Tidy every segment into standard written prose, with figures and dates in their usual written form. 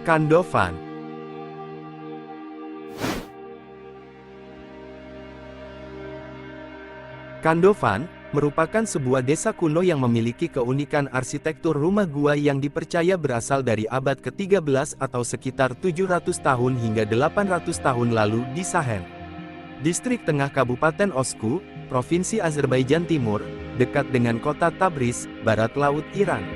Kandovan. Kandovan merupakan sebuah desa kuno yang memiliki keunikan arsitektur rumah gua yang dipercaya berasal dari abad ke-13 atau sekitar 700 tahun hingga 800 tahun lalu di Sahen, Distrik Tengah Kabupaten Osku, Provinsi Azerbaijan Timur, dekat dengan kota Tabriz, barat laut Iran.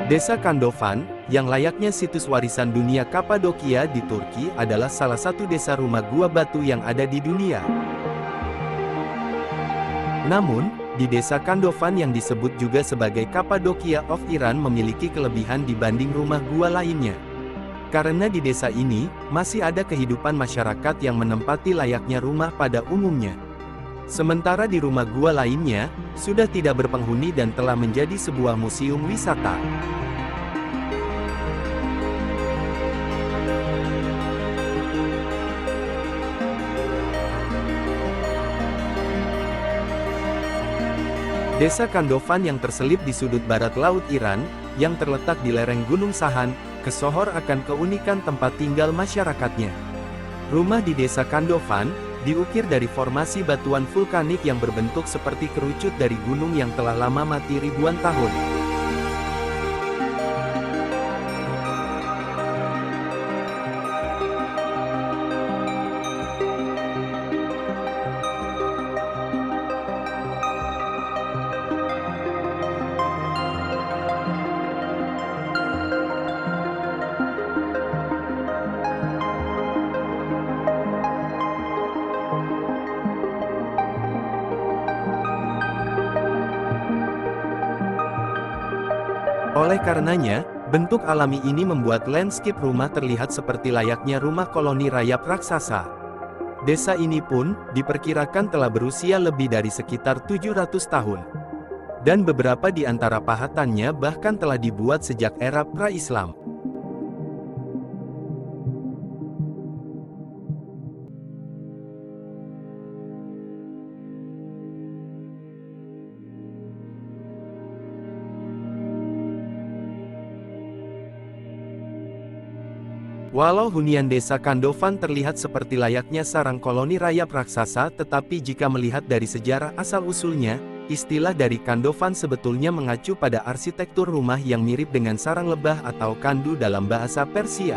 Desa Kandovan, yang layaknya situs warisan dunia Kapadokia di Turki, adalah salah satu desa rumah gua batu yang ada di dunia. Namun, di desa Kandovan yang disebut juga sebagai Kapadokia of Iran memiliki kelebihan dibanding rumah gua lainnya. Karena di desa ini, masih ada kehidupan masyarakat yang menempati layaknya rumah pada umumnya. Sementara di rumah gua lainnya, sudah tidak berpenghuni dan telah menjadi sebuah museum wisata. Desa Kandovan yang terselip di sudut barat laut Iran, yang terletak di lereng Gunung Sahan, kesohor akan keunikan tempat tinggal masyarakatnya. Rumah di desa Kandovan diukir dari formasi batuan vulkanik yang berbentuk seperti kerucut dari gunung yang telah lama mati ribuan tahun. Oleh karenanya, bentuk alami ini membuat landscape rumah terlihat seperti layaknya rumah koloni rayap raksasa. Desa ini pun diperkirakan telah berusia lebih dari sekitar 700 tahun. Dan beberapa di antara pahatannya bahkan telah dibuat sejak era pra-Islam. Walau hunian desa Kandovan terlihat seperti layaknya sarang koloni rayap raksasa, tetapi jika melihat dari sejarah asal-usulnya, istilah dari Kandovan sebetulnya mengacu pada arsitektur rumah yang mirip dengan sarang lebah atau kandu dalam bahasa Persia.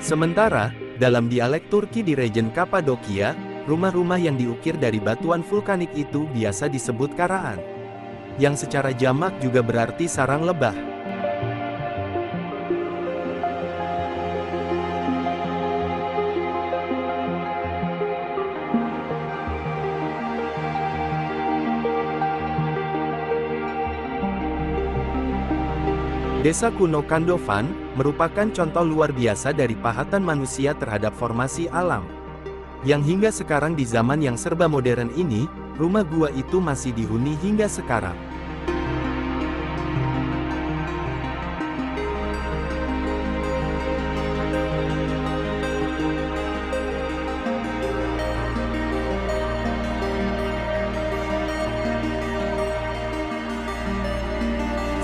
Sementara, dalam dialek Turki di region Kapadokia, rumah-rumah yang diukir dari batuan vulkanik itu biasa disebut karaan, yang secara jamak juga berarti sarang lebah. Desa kuno Kandovan merupakan contoh luar biasa dari pahatan manusia terhadap formasi alam. Yang hingga sekarang di zaman yang serba modern ini, rumah gua itu masih dihuni hingga sekarang.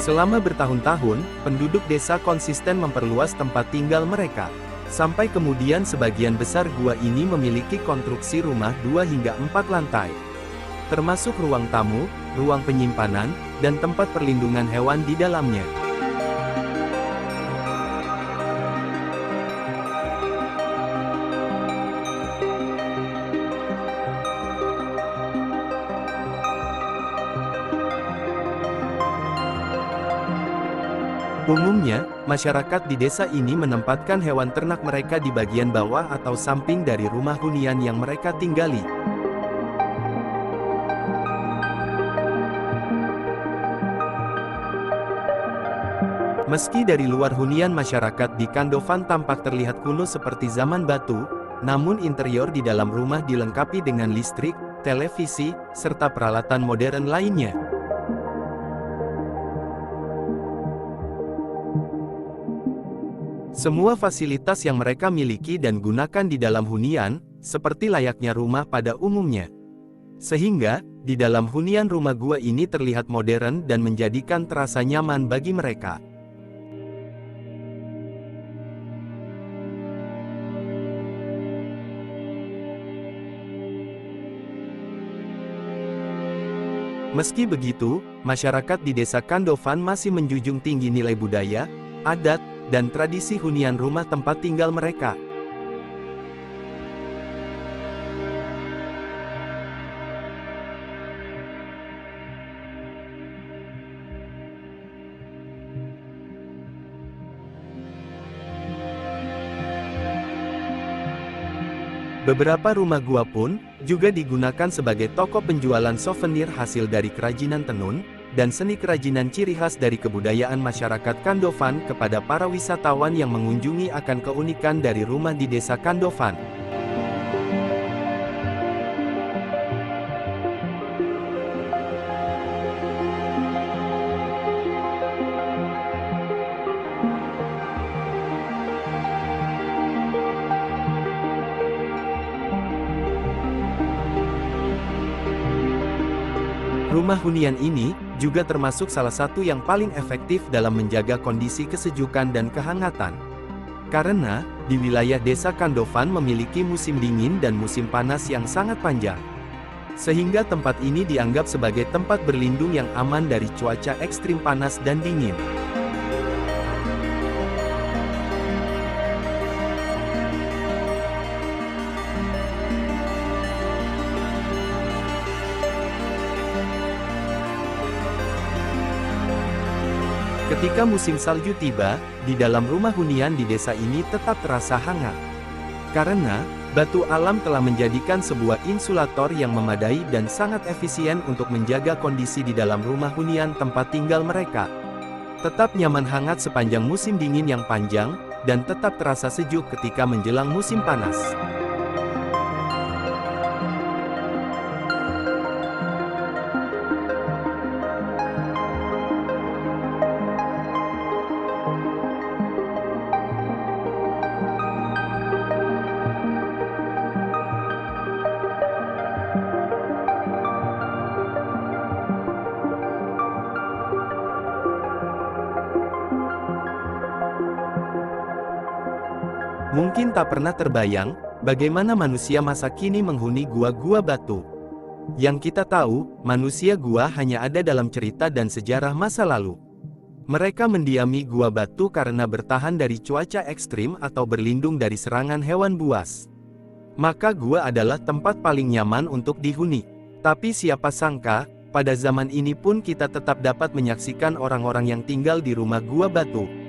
Selama bertahun-tahun, penduduk desa konsisten memperluas tempat tinggal mereka. Sampai kemudian sebagian besar gua ini memiliki konstruksi rumah 2 hingga 4 lantai. Termasuk ruang tamu, ruang penyimpanan, dan tempat perlindungan hewan di dalamnya. Umumnya, masyarakat di desa ini menempatkan hewan ternak mereka di bagian bawah atau samping dari rumah hunian yang mereka tinggali. Meski dari luar hunian masyarakat di Kandofan tampak terlihat kuno seperti zaman batu, namun interior di dalam rumah dilengkapi dengan listrik, televisi, serta peralatan modern lainnya. Semua fasilitas yang mereka miliki dan gunakan di dalam hunian, seperti layaknya rumah pada umumnya. Sehingga, di dalam hunian rumah gua ini terlihat modern dan menjadikan terasa nyaman bagi mereka. Meski begitu, masyarakat di desa Kandofan masih menjunjung tinggi nilai budaya, adat, dan tradisi hunian rumah tempat tinggal mereka. Beberapa rumah gua pun juga digunakan sebagai toko penjualan souvenir hasil dari kerajinan tenun dan seni kerajinan ciri khas dari kebudayaan masyarakat Kandofan kepada para wisatawan yang mengunjungi akan keunikan dari rumah di desa Kandofan. Rumah hunian ini juga termasuk salah satu yang paling efektif dalam menjaga kondisi kesejukan dan kehangatan. Karena, di wilayah desa Kandofan memiliki musim dingin dan musim panas yang sangat panjang. Sehingga tempat ini dianggap sebagai tempat berlindung yang aman dari cuaca ekstrim panas dan dingin. Ketika musim salju tiba, di dalam rumah hunian di desa ini tetap terasa hangat. Karena, batu alam telah menjadikan sebuah insulator yang memadai dan sangat efisien untuk menjaga kondisi di dalam rumah hunian tempat tinggal mereka. Tetap nyaman hangat sepanjang musim dingin yang panjang, dan tetap terasa sejuk ketika menjelang musim panas. Mungkin tak pernah terbayang, bagaimana manusia masa kini menghuni gua-gua batu. Yang kita tahu, manusia gua hanya ada dalam cerita dan sejarah masa lalu. Mereka mendiami gua batu karena bertahan dari cuaca ekstrim atau berlindung dari serangan hewan buas. Maka gua adalah tempat paling nyaman untuk dihuni. Tapi siapa sangka, pada zaman ini pun kita tetap dapat menyaksikan orang-orang yang tinggal di rumah gua batu.